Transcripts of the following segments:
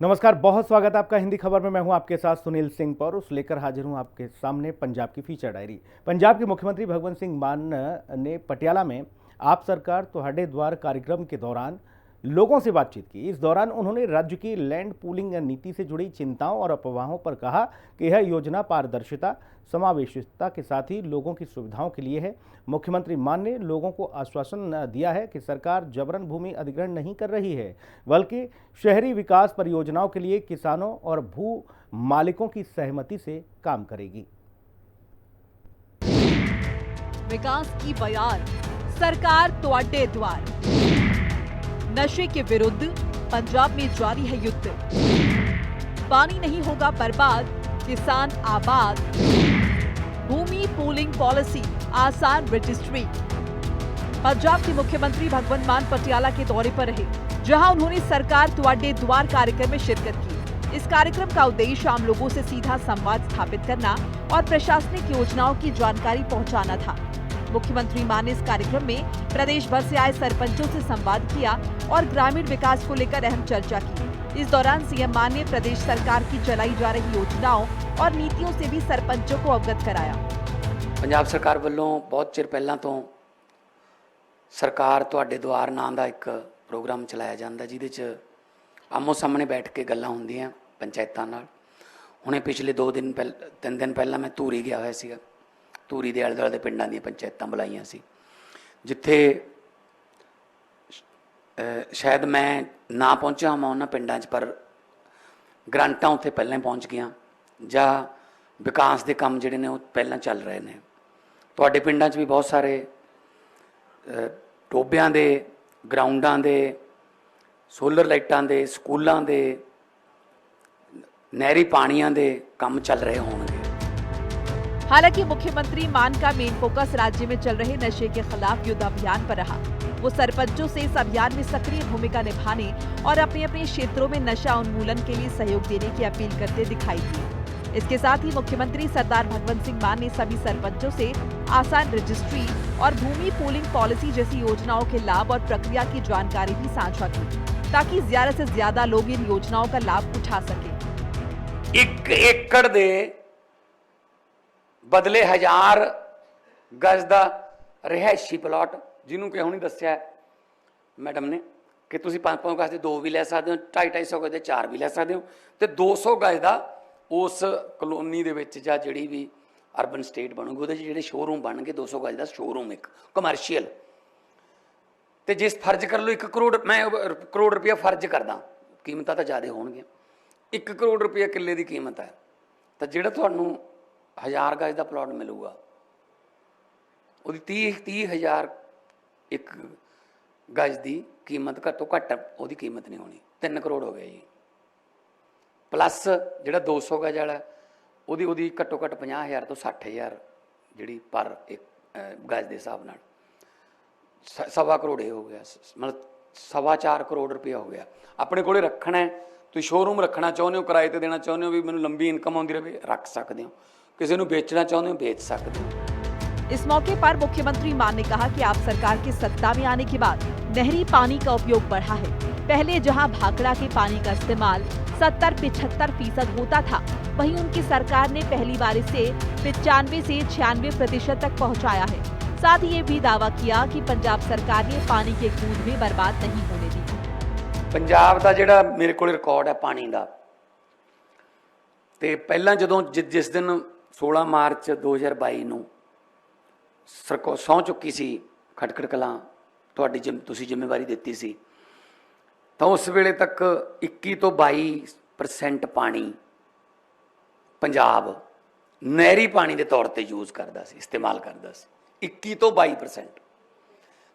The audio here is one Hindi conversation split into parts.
नमस्कार, बहुत स्वागत है आपका हिंदी खबर में। मैं हूं आपके साथ सुनील सिंह पौरुष, लेकर हाजिर हूं आपके सामने पंजाब की फीचर डायरी। पंजाब के मुख्यमंत्री भगवंत सिंह मान ने पटियाला में आप सरकार तुहाडे द्वार कार्यक्रम के दौरान लोगों से बातचीत की। इस दौरान उन्होंने राज्य की लैंड पूलिंग नीति से जुड़ी चिंताओं और अफवाहों पर कहा कि यह योजना पारदर्शिता, समावेशिता के साथ ही लोगों की सुविधाओं के लिए है। मुख्यमंत्री मान ने लोगों को आश्वासन दिया है कि सरकार जबरन भूमि अधिग्रहण नहीं कर रही है, बल्कि शहरी विकास परियोजनाओं के लिए किसानों और भू मालिकों की सहमति से काम करेगी। विकास की बयार, सरकार तुहाडे द्वार। नशे के विरुद्ध पंजाब में जारी है युद्ध। पानी नहीं होगा बर्बाद, किसान आबाद। भूमि पूलिंग पॉलिसी, आसान रजिस्ट्री। पंजाब के मुख्यमंत्री भगवंत मान पटियाला के दौरे पर रहे, जहां उन्होंने सरकार तुहाडे द्वार कार्यक्रम में शिरकत की। इस कार्यक्रम का उद्देश्य आम लोगों से सीधा संवाद स्थापित करना और प्रशासनिक योजनाओं की जानकारी पहुंचाना था। मुख्यमंत्री मान ने इस कार्यक्रम में प्रदेश भर से आए सरपंचों से संवाद किया और ग्रामीण विकास को लेकर अहम चर्चा की। इस दौरान सीएम मान ने प्रदेश सरकार की चलाई जा रही योजनाओं और नीतियों से भी सरपंचों को अवगत कराया। पंजाब सरकार वालों बहुत चिर पहला तो सरकार तुहाडे द्वार नाम का एक प्रोग्राम चलाया जाता, जिहदे च आमो सामने बैठ के गल्लां हुंदियां पंचायतां नाल। हुणे पिछले 3 दिन पहला मैं धूरी गया होया सीगा। धूरी दे आले दुआले दे पिंडां दी पंचायतां बुलाईयां सी, जिथे शायद मैं ना पहुंचा होवां उन्हां पिंडां च, पर ग्रांटां उत्थे पहलां ही पहुंच गईयां जां विकास दे काम जिहड़े ने वो पहलां चल रहे ने। तुहाडे पिंडां च भी बहुत सारे टोबियां दे, ग्राउंडां दे, सोलर लाइटां दे, स्कूलां दे, नहरी पानियां दे काम चल रहे होंगे। हालांकि मुख्यमंत्री मान का मेन फोकस राज्य में चल रहे नशे के खिलाफ युद्ध अभियान पर रहा। वो सरपंचों से इस अभियान में सक्रिय भूमिका निभाने और अपने अपने क्षेत्रों में नशा उन्मूलन के लिए सहयोग देने की अपील करते दिखाई दी। इसके साथ ही मुख्यमंत्री सरदार भगवंत सिंह मान ने सभी सरपंचों से आसान रजिस्ट्री और भूमि पूलिंग पॉलिसी जैसी योजनाओं के लाभ और प्रक्रिया की जानकारी भी साझा की, ताकि ज्यादा से ज्यादा लोग इन योजनाओं का लाभ उठा सके। 1 एकड़ दे बदले 1000 गज का रिहायशी प्लॉट, जिन्होंने कि हुणी दस्सिया मैडम ने कि तुसीं 5-5 गज के 2 भी लै सकते हो, 250-250 गज के 4 भी लै सकते हो, तो 200 गज का उस कलोनी दे विच जां जिहड़ी भी अर्बन स्टेट बनूगी उहदे जिहड़े शोरूम बनणगे 200 गज का शोरूम एक कमर्शियल। तो जिस फर्ज कर लो 1 करोड़, मैं करोड़ रुपया फर्ज करदा, कीमतां तां ज़्यादा होणगीਆਂ। 1 करोड़ रुपया किले की कीमत है, तो जिहड़ा तुहानूं 1000 गज का प्लॉट मिलूगा वो 30,000 एक गज की कीमत घट्टो घट्ट वो कीमत नहीं होनी। 3 करोड़ हो गया जी। प्लस जो 200 गज वाला वो घट्टो घट्ट 50,000 तो 60,000 जी पर एक गज के हिसाब न 1.25 करोड़ हो गया, मतलब 4.25 करोड़ रुपया हो गया। अपने को रखना है, तुम शोरूम रखना चाहते हो, किराए पर देना चाहते हो, भी मैं लंबी इनकम आती रहे, रख सकते हो। किसी को बेचना चाहते हो, बेच सकते हो। इस मौके पर मुख्यमंत्री मान ने कहा कि आप सरकार के सत्ता में आने के बाद नहरी पानी का उपयोग बढ़ा है। पहले जहां भाखड़ा के पानी का इस्तेमाल 70-75% होता था, वहीं उनकी सरकार ने पहली बार इसे 95 से 96% तक पहुंचाया है। साथ ही ये भी दावा किया कि पंजाब सरकार ने पानी के कूद भी बर्बाद नहीं होने दी। पंजाब का जिहड़ा मेरे को रिकॉर्ड है पानी का, तो पहला जदों जिस दिन 16 मार्च 2022 ਨੂੰ सौं चुकी सी खटखड़ कलां तुसीं जिम्मेवारी दित्ती सी, तो उस वेले तक 21 तो 22% पानी पंजाब नहरी पानी के तौर पर यूज़ करता सी, इस्तेमाल करता सी। 21 तो 22%।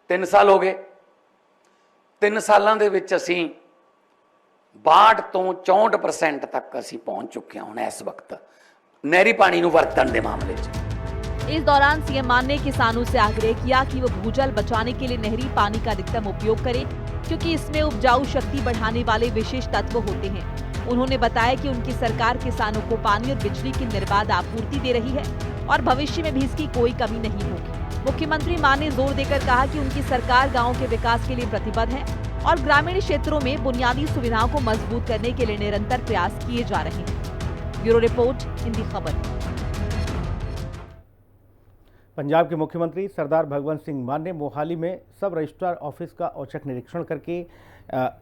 3 साल हो गए। 3 सालों के विच असीं 62 तो 64% तक असीं पहुँच चुके हैं हुण इस वक्त नहरी पानी नूं वरतण दे मामले च। इस दौरान सीएम मान ने किसानों से आग्रह किया कि वो भूजल बचाने के लिए नहरी पानी का अधिकतम उपयोग करें, क्योंकि इसमें उपजाऊ शक्ति बढ़ाने वाले विशेष तत्व होते हैं। उन्होंने बताया कि उनकी सरकार किसानों को पानी और बिजली की निर्बाध आपूर्ति दे रही है और भविष्य में भी इसकी कोई कमी नहीं होगी। मुख्यमंत्री मान ने जोर देकर कहा कि उनकी सरकार गाँव के विकास के लिए प्रतिबद्ध है और ग्रामीण क्षेत्रों में बुनियादी सुविधाओं को मजबूत करने के लिए निरंतर प्रयास किए जा रहे हैं। ब्यूरो रिपोर्ट, हिंदी खबर। पंजाब के मुख्यमंत्री सरदार भगवंत सिंह मान ने मोहाली में सब रजिस्ट्रार ऑफिस का औचक निरीक्षण करके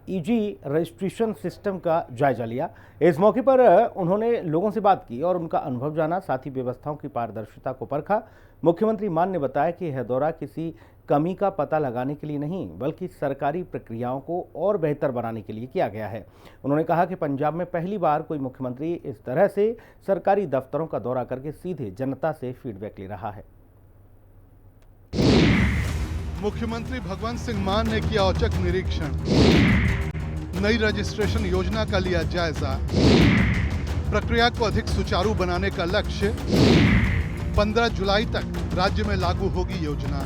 ईजी रजिस्ट्रेशन सिस्टम का जायजा लिया। इस मौके पर उन्होंने लोगों से बात की और उनका अनुभव जाना, साथ ही व्यवस्थाओं की पारदर्शिता को परखा। मुख्यमंत्री मान ने बताया कि यह दौरा किसी कमी का पता लगाने के लिए नहीं, बल्कि सरकारी प्रक्रियाओं को और बेहतर बनाने के लिए किया गया है। उन्होंने कहा कि पंजाब में पहली बार कोई मुख्यमंत्री इस तरह से सरकारी दफ्तरों का दौरा करके सीधे जनता से फीडबैक ले रहा है। मुख्यमंत्री भगवंत सिंह मान ने किया औचक निरीक्षण, नई रजिस्ट्रेशन योजना का लिया जायजा। प्रक्रिया को अधिक सुचारू बनाने का लक्ष्य, 15 जुलाई तक राज्य में लागू होगी योजना।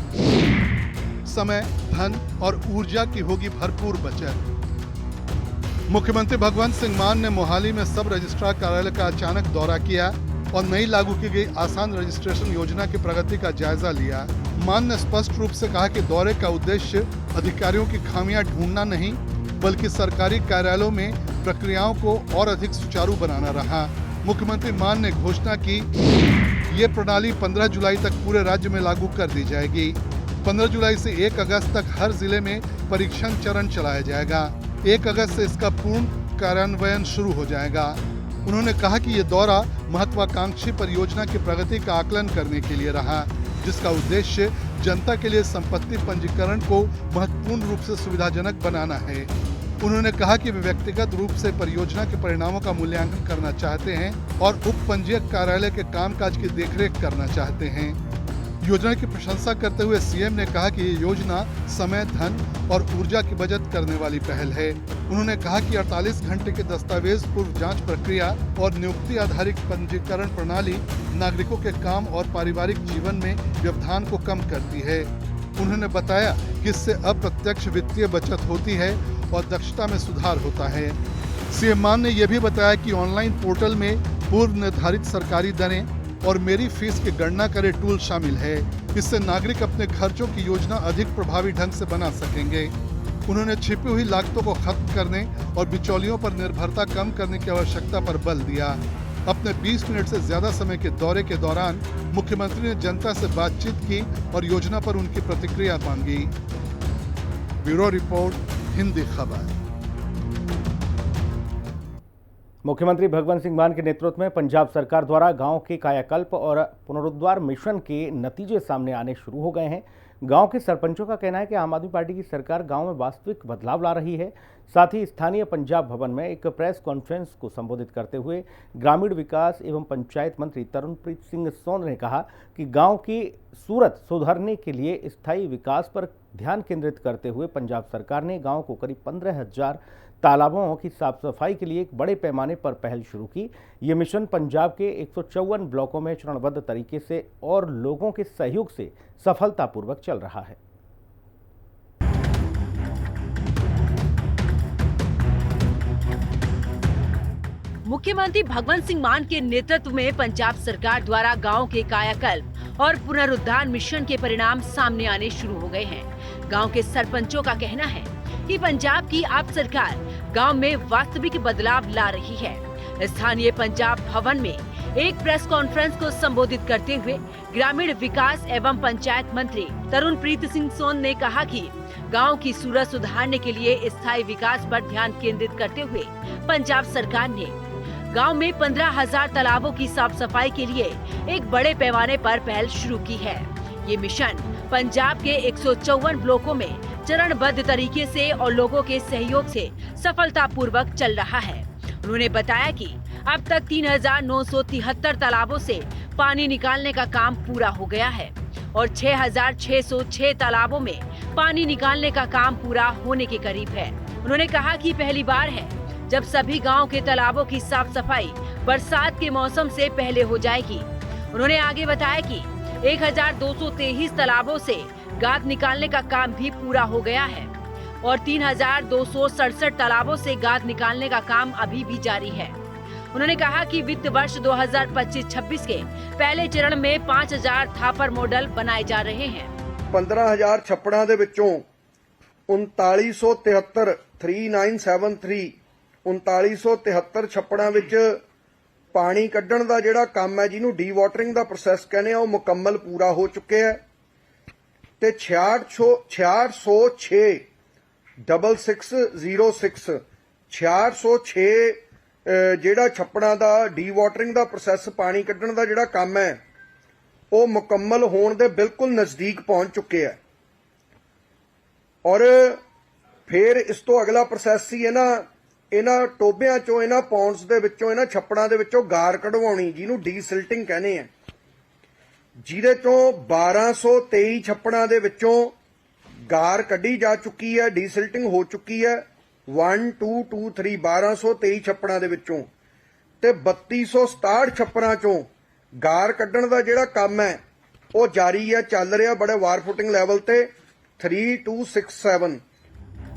समय, धन और ऊर्जा की होगी भरपूर बचत। मुख्यमंत्री भगवंत सिंह मान ने मोहाली में सब रजिस्ट्रार कार्यालय का अचानक दौरा किया और नई लागू की गई आसान रजिस्ट्रेशन योजना की प्रगति का जायजा लिया। मान ने स्पष्ट रूप से कहा कि दौरे का उद्देश्य अधिकारियों की खामियां ढूंढना नहीं, बल्कि सरकारी कार्यालयों में प्रक्रियाओं को और अधिक सुचारू बनाना रहा। मुख्यमंत्री मान ने घोषणा की, ये प्रणाली 15 जुलाई तक पूरे राज्य में लागू कर दी जाएगी। 15 जुलाई से 1 अगस्त तक हर जिले में परीक्षण चरण चलाया जाएगा। 1 अगस्त से इसका पूर्ण कार्यान्वयन शुरू हो जाएगा। उन्होंने कहा कि ये दौरा महत्वाकांक्षी परियोजना की प्रगति का आकलन करने के लिए रहा, जिसका उद्देश्य जनता के लिए संपत्ति पंजीकरण को महत्वपूर्ण रूप से सुविधाजनक बनाना है। उन्होंने कहा कि वे व्यक्तिगत रूप से परियोजना के परिणामों का मूल्यांकन करना चाहते हैं और उप पंजीयक कार्यालय के कामकाज की देखरेख करना चाहते हैं। योजना की प्रशंसा करते हुए सीएम ने कहा कि ये योजना समय, धन और ऊर्जा की बचत करने वाली पहल है। उन्होंने कहा कि 48 घंटे के दस्तावेज पूर्व जांच प्रक्रिया और नियुक्ति आधारित पंजीकरण प्रणाली नागरिकों के काम और पारिवारिक जीवन में व्यवधान को कम करती है। उन्होंने बताया कि इससे अप्रत्यक्ष वित्तीय बचत होती है और दक्षता में सुधार होता है। सीएम मान ने यह भी बताया कि ऑनलाइन पोर्टल में पूर्व निर्धारित सरकारी दरें और मेरी फीस की गणना करे टूल शामिल है। इससे नागरिक अपने खर्चों की योजना अधिक प्रभावी ढंग से बना सकेंगे। उन्होंने छिपी हुई लागतों को खत्म करने और बिचौलियों पर निर्भरता कम करने की आवश्यकता पर बल दिया। अपने 20 मिनट से ज्यादा समय के दौरे के दौरान मुख्यमंत्री ने जनता से बातचीत की और योजना पर उनकी प्रतिक्रिया मांगी। ब्यूरो रिपोर्ट, हिंदी खबर। मुख्यमंत्री भगवंत सिंह मान के नेतृत्व में पंजाब सरकार द्वारा गांव के कायाकल्प और पुनरुद्धार मिशन के नतीजे सामने आने शुरू हो गए हैं। गांव के सरपंचों का कहना है कि आम आदमी पार्टी की सरकार गांव में वास्तविक बदलाव ला रही है। साथ ही स्थानीय पंजाब भवन में एक प्रेस कॉन्फ्रेंस को संबोधित करते हुए ग्रामीण विकास एवं पंचायत मंत्री तरुणप्रीत सिंह सोन ने कहा कि गांव की सूरत सुधारने के लिए स्थायी विकास पर ध्यान केंद्रित करते हुए पंजाब सरकार ने गांव को करीब 15,000 तालाबों की साफ सफाई के लिए एक बड़े पैमाने पर पहल शुरू की। ये मिशन पंजाब के 154 ब्लॉकों में चरणबद्ध तरीके से और लोगों के सहयोग से सफलतापूर्वक चल रहा है। मुख्यमंत्री भगवंत सिंह मान के नेतृत्व में पंजाब सरकार द्वारा गांव के कायाकल्प और पुनरुद्धार मिशन के परिणाम सामने आने शुरू हो गए हैं। गांव के सरपंचों का कहना है कि पंजाब की आप सरकार गांव में वास्तविक बदलाव ला रही है। स्थानीय पंजाब भवन में एक प्रेस कॉन्फ्रेंस को संबोधित करते हुए ग्रामीण विकास एवं पंचायत मंत्री तरुणप्रीत सिंह सोन ने कहा कि गांव की सूरत सुधारने के लिए स्थायी विकास पर ध्यान केंद्रित करते हुए पंजाब सरकार ने गांव में 15,000 तालाबों की साफ सफाई के लिए एक बड़े पैमाने पर पहल शुरू की है। ये मिशन पंजाब के 154 ब्लॉकों में चरणबद्ध तरीके से और लोगों के सहयोग से सफलतापूर्वक चल रहा है। उन्होंने बताया कि अब तक 3,973 तालाबों से पानी निकालने का काम पूरा हो गया है और 6,606 तालाबों में पानी निकालने का काम पूरा होने के करीब है। उन्होंने कहा कि पहली बार है जब सभी गांव के तालाबों की साफ सफाई बरसात के मौसम से पहले हो जाएगी। उन्होंने आगे बताया कि 1,223 तालाबों से गाद निकालने का काम भी पूरा हो गया है और 3,267 तालाबों से गाद निकालने का काम अभी भी जारी है। उन्होंने कहा कि वित्त वर्ष 2025-26 के पहले चरण में 5,000 थापर मॉडल बनाए जा रहे हैं। 15,000 छप्पड़ां दे विचों 3973 3973 3973 ਛੱਪੜਾਂ ਵਿੱਚ ਪਾਣੀ ਕੱਢਣ ਦਾ ਜਿਹੜਾ ਕੰਮ ਹੈ, ਜਿਹਨੂੰ ਡੀ ਵਾਟਰਿੰਗ ਦਾ ਪ੍ਰੋਸੈਸ ਕਹਿੰਦੇ ਆ, ਉਹ ਮੁਕੰਮਲ ਪੂਰਾ ਹੋ ਚੁੱਕਿਆ ਹੈ ਤੇ 6606 6606 6606 ਜਿਹੜਾ ਛੱਪੜਾਂ ਦਾ ਡੀ ਵਾਟਰਿੰਗ ਦਾ ਪ੍ਰੋਸੈਸ ਪਾਣੀ ਕੱਢਣ ਦਾ ਜਿਹੜਾ ਕੰਮ ਹੈ ਉਹ ਮੁਕੰਮਲ ਹੋਣ ਦੇ ਬਿਲਕੁਲ ਨਜ਼ਦੀਕ ਪਹੁੰਚ ਚੁੱਕੇ ਹੈ। ਔਰ ਫਿਰ ਇਸ ਤੋਂ ਅਗਲਾ ਪ੍ਰੋਸੈਸ ਸੀ ਇਹਨਾਂ ਟੋਬਿਆਂ ਚੋਂ, ਇਹਨਾਂ ਪੌਂਡਸ ਦੇ ਵਿੱਚੋਂ, ਇਹਨਾਂ ਛੱਪੜਾਂ ਦੇ ਵਿੱਚੋਂ ਗਾਰ ਕਢਵਾਉਣੀ, ਜਿਹਨੂੰ ਡੀਸਿਲਟਿੰਗ ਕਹਿੰਦੇ ਆ, ਜਿਹਦੇ ਚੋਂ 1223 ਛੱਪੜਾਂ ਦੇ ਵਿੱਚੋਂ ਗਾਰ ਕੱਢੀ ਜਾ ਚੁੱਕੀ ਹੈ, ਡੀਸਿਲਟਿੰਗ ਹੋ ਚੁੱਕੀ ਹੈ 1 2 2 3 1223 ਛੱਪੜਾਂ ਦੇ ਵਿੱਚੋਂ, ਤੇ 3267 ਛੱਪੜਾਂ ਚੋਂ ਗਾਰ ਕੱਢਣ ਦਾ ਜਿਹੜਾ ਕੰਮ ਹੈ ਉਹ ਜਾਰੀ ਹੈ, ਚੱਲ ਰਿਹਾ ਬੜੇ ਵਾਰ ਫੁਟਿੰਗ ਲੈਵਲ ਤੇ 3267।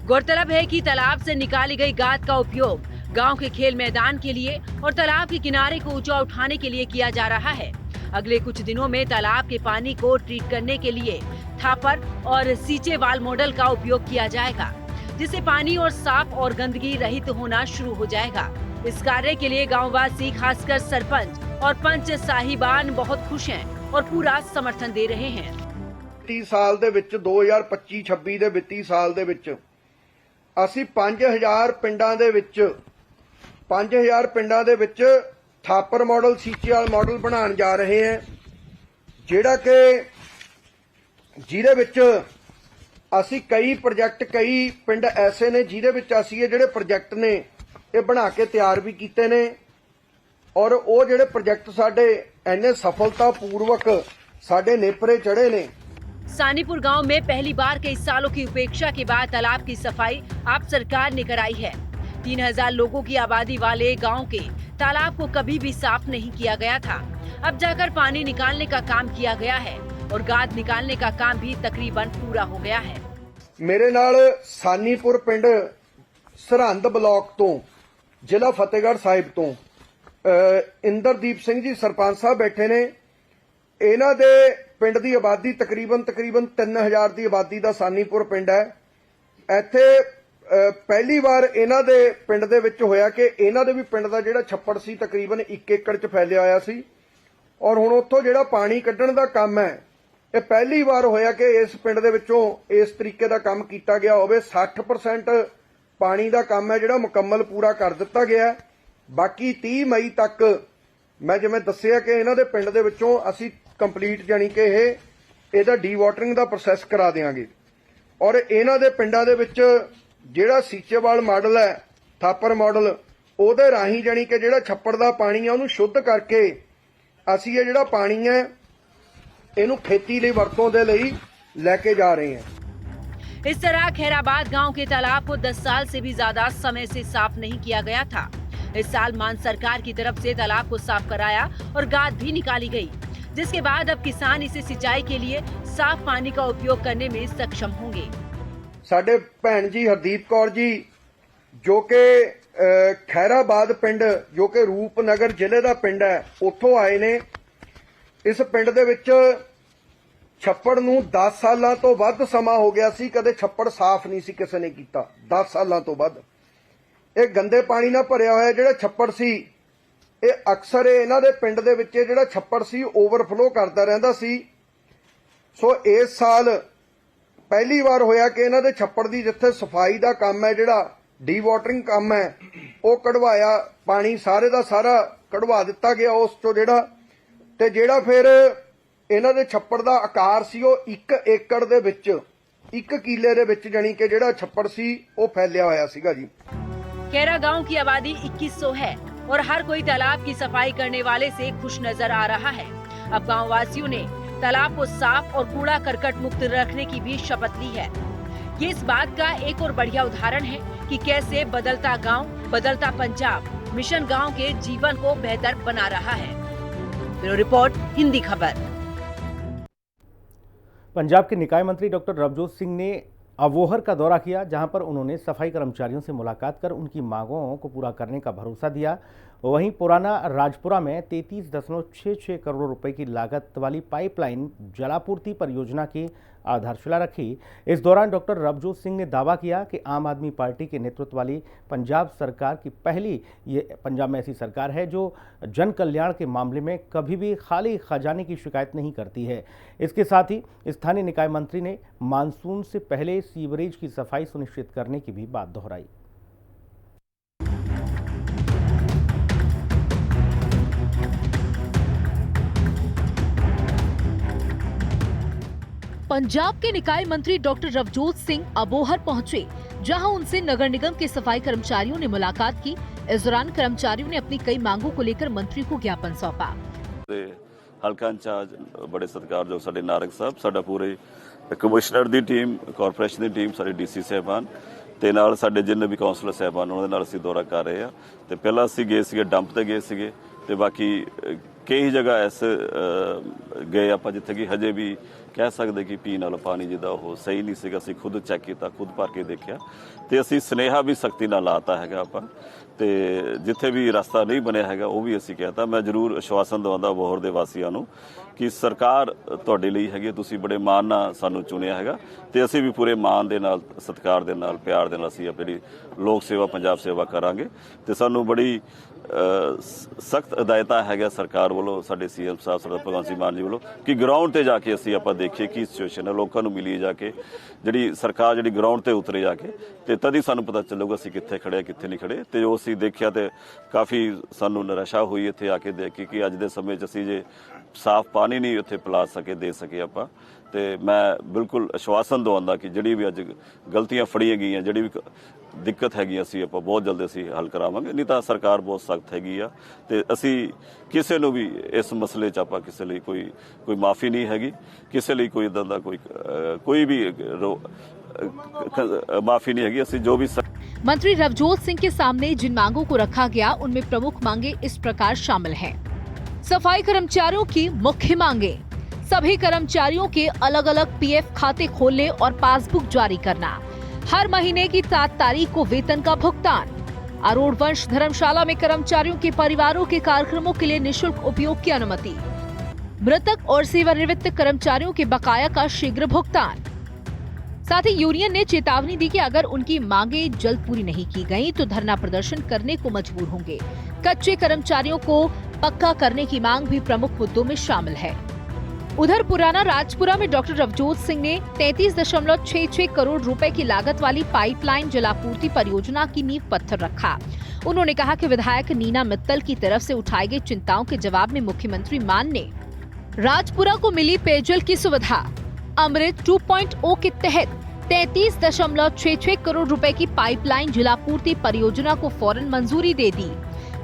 गौरतलब है कि तालाब से निकाली गई गाद का उपयोग गांव के खेल मैदान के लिए और तालाब के किनारे को ऊंचा उठाने के लिए किया जा रहा है। अगले कुछ दिनों में तालाब के पानी को ट्रीट करने के लिए थापर और सींचे वाल मॉडल का उपयोग किया जाएगा, जिससे पानी और साफ और गंदगी रहित होना शुरू हो जाएगा। इस कार्य के लिए गाँववासी, खासकर सरपंच और पंच साहिबान बहुत खुश हैं और पूरा समर्थन दे रहे हैं। 30 ਸਾਲ ਦੇ ਵਿੱਚ 2025-26 ਦੇ ਵਿੱਤੀ ਸਾਲ ਦੇ ਵਿੱਚ ਅਸੀਂ 5000 ਪਿੰਡਾਂ ਦੇ ਵਿੱਚ ਥਾਪਰ ਮਾਡਲ, ਸੀਚੇ ਵਾਲ ਮਾਡਲ ਬਣਾਉਣ ਜਾ ਰਹੇ ਹਾਂ, ਜਿਹੜਾ ਕਿ ਜਿਹਦੇ ਵਿੱਚ ਅਸੀਂ ਕਈ ਪ੍ਰੋਜੈਕਟ, ਕਈ ਪਿੰਡ ਐਸੇ ਨੇ ਜਿਹਦੇ ਵਿੱਚ ਅਸੀਂ ਇਹ ਜਿਹੜੇ ਪ੍ਰੋਜੈਕਟ ਨੇ ਇਹ ਬਣਾ ਕੇ ਤਿਆਰ ਵੀ ਕੀਤੇ ਨੇ, ਔਰ ਉਹ ਜਿਹੜੇ ਪ੍ਰੋਜੈਕਟ ਸਾਡੇ ਇੰਨੇ ਸਫਲतापूर्वक ਸਾਡੇ ਨੇਪਰੇ ਚੜੇ ਨੇ। सानीपुर गांव में पहली बार कई सालों की उपेक्षा के बाद तालाब की सफाई आप सरकार ने कराई है। 3000 लोगों की आबादी वाले गांव के तालाब को कभी भी साफ नहीं किया गया था। अब जाकर पानी निकालने का काम किया गया है और गाद निकालने का काम भी तकरीबन पूरा हो गया है। मेरे नाल सानीपुर पिंड सरहंद ब्लॉक तो जिला फतेहगढ़ साहिब तो इंदरदीप सिंह जी सरपंच साहब बैठे ने। ਇਹਨਾਂ ਦੇ ਪਿੰਡ ਦੀ ਆਬਾਦੀ ਤਕਰੀਬਨ 3000 ਦੀ ਆਬਾਦੀ ਦਾ ਸਾਨੀਪੁਰ ਪਿੰਡ ਹੈ। ਇੱਥੇ ਪਹਿਲੀ ਵਾਰ ਇਹਨਾਂ ਦੇ ਪਿੰਡ ਦੇ ਵਿੱਚ ਹੋਇਆ ਕਿ ਇਹਨਾਂ ਦੇ ਵੀ ਪਿੰਡ ਦਾ ਜਿਹੜਾ ਛੱਪੜ ਸੀ ਤਕਰੀਬਨ 1 ਏਕੜ 'ਚ ਫੈਲਿਆ ਹੋਇਆ ਸੀ, ਔਰ ਹੁਣ ਉੱਥੋਂ ਜਿਹੜਾ ਪਾਣੀ ਕੱਢਣ ਦਾ ਕੰਮ ਹੈ ਇਹ ਪਹਿਲੀ ਵਾਰ ਹੋਇਆ ਕਿ ਇਸ ਪਿੰਡ ਦੇ ਵਿੱਚੋਂ ਇਸ ਤਰੀਕੇ ਦਾ ਕੰਮ ਕੀਤਾ ਗਿਆ ਹੋਵੇ। 60% ਪਾਣੀ ਦਾ ਕੰਮ ਹੈ ਜਿਹੜਾ ਮੁਕੰਮਲ ਪੂਰਾ ਕਰ ਦਿੱਤਾ ਗਿਆ। ਬਾਕੀ 30 ਮਈ ਤੱਕ ਮੈਂ ਜਿਵੇਂ ਦੱਸਿਆ ਕਿ ਇਹਨਾਂ ਦੇ ਪਿੰਡ ਦੇ ਵਿੱਚੋਂ ਅਸੀਂ ਕੰਪਲੀਟ ਜਾਨੀ ਕਿ ਇਹਦਾ ਡੀ ਵਾਟਰਿੰਗ ਦਾ ਪ੍ਰੋਸੈਸ ਕਰਾ ਦੇਵਾਂਗੇ, ਔਰ ਇਹਨਾਂ ਦੇ ਪਿੰਡਾਂ ਦੇ ਵਿੱਚ ਜਿਹੜਾ ਸੀਚੇਵਾਲ ਮਾਡਲ ਹੈ, ਥਾਪਰ ਮਾਡਲ, ਉਹਦੇ ਰਾਹੀਂ ਜਾਨੀ ਕਿ ਜਿਹੜਾ ਛੱਪੜ ਦਾ ਪਾਣੀ ਹੈ ਉਹਨੂੰ ਸ਼ੁੱਧ ਕਰਕੇ ਅਸੀਂ ਇਹ ਜਿਹੜਾ ਪਾਣੀ ਹੈ ਇਹਨੂੰ ਖੇਤੀ ਲਈ ਵਰਤੋਂ ਦੇ ਲਈ ਲੈ ਕੇ ਜਾ ਰਹੇ ਹਾਂ। इस तरह खैराबाद गांव के तालाब को 10 साल से भी ज्यादा समय से साफ नहीं किया गया था। इस साल मान सरकार की तरफ से तालाब को साफ कराया और गाद भी निकाली गई, जिसके बाद अब किसान इसे सिंचाई के लिए साफ पानी का उपयोग करने में सक्षम होंगे। ਸਾਡੇ ਭੈਣ ਜੀ ਹਰਦੀਪ ਕੌਰ ਜੀ ਜੋ ਕਿ ਖੈਰਾਬਾਦ ਪਿੰਡ ਜੋ ਕਿ ਰੂਪਨਗਰ ਜ਼ਿਲ੍ਹੇ ਦਾ ਪਿੰਡ ਹੈ ਉੱਥੋਂ ਆਏ ਨੇ। ਇਸ ਪਿੰਡ ਦੇ ਵਿੱਚ ਛੱਪੜ ਨੂੰ 10 ਸਾਲਾਂ ਤੋਂ ਵੱਧ ਸਮਾਂ ਹੋ ਗਿਆ ਸੀ, ਕਦੇ ਛੱਪੜ ਸਾਫ਼ ਨਹੀਂ ਸੀ ਕਿਸੇ ਨੇ ਕੀਤਾ। 10 ਸਾਲਾਂ ਤੋਂ ਵੱਧ ਇਹ ਗੰਦੇ ਪਾਣੀ ਨਾਲ ਭਰਿਆ ਹੋਇਆ ਜਿਹੜਾ ਛੱਪੜ ਸੀ, ਇਹ ਅਕਸਰ ਇਹਨਾਂ ਦੇ ਪਿੰਡ ਦੇ ਵਿੱਚ ਜਿਹੜਾ ਛੱਪੜ ਸੀ ਓਵਰਫਲੋ ਕਰਦਾ ਰਹਿੰਦਾ ਸੀ। ਸੋ ਇਸ ਸਾਲ ਪਹਿਲੀ ਵਾਰ ਹੋਇਆ ਕਿ ਇਹਨਾਂ ਦੇ ਛੱਪੜ ਦੀ ਜਿੱਥੇ ਸਫਾਈ ਦਾ ਕੰਮ ਹੈ, ਜਿਹੜਾ ਡੀ ਵਾਟਰਿੰਗ ਕੰਮ ਹੈ, ਉਹ ਕਢਵਾਇਆ, ਪਾਣੀ ਸਾਰੇ ਦਾ ਸਾਰਾ ਕਢਵਾ ਦਿੱਤਾ ਗਿਆ ਉਸ ਤੋਂ ਜਿਹੜਾ, ਤੇ ਜਿਹੜਾ ਫਿਰ ਇਹਨਾਂ ਦੇ ਛੱਪੜ ਦਾ ਆਕਾਰ ਸੀ ਉਹ 1 ਏਕੜ ਦੇ ਵਿੱਚ 1 ਕਿੱਲੇ ਦੇ ਵਿੱਚ ਜਾਨੀ ਕਿ ਜਿਹੜਾ ਛੱਪੜ ਸੀ ਉਹ ਫੈਲਿਆ ਹੋਇਆ ਸੀਗਾ ਜੀ। खैरा गांव की आबादी 2100 है और हर कोई तालाब की सफाई करने वाले से खुश नजर आ रहा है। अब गाँव वासियों ने तालाब को साफ और कूड़ा करकट मुक्त रखने की भी शपथ ली है। ये इस बात का एक और बढ़िया उदाहरण है कि कैसे बदलता गांव, बदलता पंजाब मिशन गांव के जीवन को बेहतर बना रहा है। ब्यूरो रिपोर्ट, हिंदी खबर। पंजाब के निकाय मंत्री डॉक्टर रवजोत सिंह ने अवोहर का दौरा किया, जहां पर उन्होंने सफाई कर्मचारियों से मुलाकात कर उनकी मांगों को पूरा करने का भरोसा दिया वहीं पुराना राजपुरा में 33.66 करोड़ रुपए की लागत वाली पाइपलाइन जलापूर्ति परियोजना की आधारशिला रखी। इस दौरान डॉक्टर रवजोत सिंह ने दावा किया कि आम आदमी पार्टी के नेतृत्व वाली पंजाब सरकार की पहली ये पंजाब में ऐसी सरकार है जो जन कल्याण के मामले में कभी भी खाली खजाने की शिकायत नहीं करती है। इसके साथ ही स्थानीय निकाय मंत्री ने मानसून से पहले सीवरेज की सफाई सुनिश्चित करने की भी बात दोहराई। पंजाब के निकाय मंत्री डॉक्टर रवजोत सिंह अबोहर पहुंचे, जहां उनसे नगर निगम के सफाई कर्मचारियों ने मुलाकात की। इस दौरान कर्मचारियों ने अपनी कई मांगों को लेकर मंत्री को ज्ञापन सौंपा। हल्का इंचार्ज बड़े सत्कारयोग साडे नारक साहब, साडा पूरे कमिश्नर दी टीम, कारपोरेशन दी टीम, साडे डीसी साहबान ते नाल साडे जिन्ने भी काउंसलर साहबान उन्हां दे नाल असीं दौरा कर रहे आ। ते पहला असीं गए सीगे डंप ते गए सीगे ते बाकी कई जगह ऐसे गए आपां जिथे कि हजे भी कह सकते कि पीने वाला पानी जिहदा ओह सही नहीं सीगा। असीं खुद चैक किया, खुद भर के देखिया ते असीं स्नेहा भी सख्ती नाल लाता हैगा आपां ते जिथे भी रास्ता नहीं बनिया हैगा वो भी असीं कहता। मैं जरूर आश्वासन दवांदा बोहर दे वासियां नूं कि सरकार तुहाडे लई हैगी, तुसीं बड़े मान नाल सानूं चुनिया हैगा ते असीं भी पूरे मान दे नाल, सत्कार दे नाल, प्यार दे नाल असीं अपनी लोक सेवा, पंजाब सेवा करांगे ते सानूं बड़ी सख्त हदायतां हैगा सरकार वालों, साडे सीएम साहब, सरदार भगवंत सिंह मान जी वालों कि ग्राउंड ते जाके असीं आपां देखिए की सिचुएशन है, लोकां नूं मिलीए जाके जिहड़ी सरकार जिहड़ी ग्राउंड ते उतरे जाके ते तद ही सानूं पता चलूगा असीं कित्थे खड़े कित्थे नहीं खड़े। ते जो असीं देखिया ते काफ़ी सानूं निराशा हुई इत्थे आके देख के कि अज दे समय च असीं जे साफ पानी नहीं उत्थे पिला सके, दे सके आपां। ते मैं बिल्कुल आश्वासन दवांदा कि जिहड़ी भी अज गलतियां फड़ियां गईयां, जिहड़ी भी दिक्कत हैगी असीं आपां बहुत जल्दी असीं हल करावांगे। नहीं तां सरकार बहुत सख्त हैगी आ ते असीं किसी नूं भी इस मसले च आपां किसी लई कोई माफ़ी नहीं हैगी, किसी लई कोई इदां दा कोई भी माफ़ी नहीं हैगी। असीं जो भी मंत्री रवजोत सिंह के सामने जिन मांगों को रखा गया उनमें प्रमुख मांगे इस प्रकार शामिल हैं। सफाई कर्मचारियों की मुख्य मांगे, सभी कर्मचारियों के अलग अलग पीएफ खाते खोलने और पासबुक जारी करना, हर महीने की 7 तारीख को वेतन का भुगतान, अरूण वंश धर्मशाला में कर्मचारियों के परिवारों के कार्यक्रमों के लिए निःशुल्क उपयोग की अनुमति, मृतक और सेवानिवृत्त कर्मचारियों के बकाया का शीघ्र भुगतान। साथ ही यूनियन ने चेतावनी दी कि अगर उनकी मांगे जल्द पूरी नहीं की गई तो धरना प्रदर्शन करने को मजबूर होंगे। कच्चे कर्मचारियों को पक्का करने की मांग भी प्रमुख मुद्दों में शामिल है। उधर पुराना राजपुरा में डॉक्टर रवजोत सिंह ने 33.66 करोड़ रुपए की लागत वाली पाइपलाइन जलापूर्ति परियोजना की नींव पत्थर रखा। उन्होंने कहा कि विधायक नीना मित्तल की तरफ से उठाई गई चिंताओं के जवाब में मुख्यमंत्री मान ने राजपुरा को मिली पेयजल की सुविधा अमृत 2.0 के तहत 33.66 करोड़ रुपए की पाइपलाइन जलापूर्ति परियोजना को फौरन मंजूरी दे दी,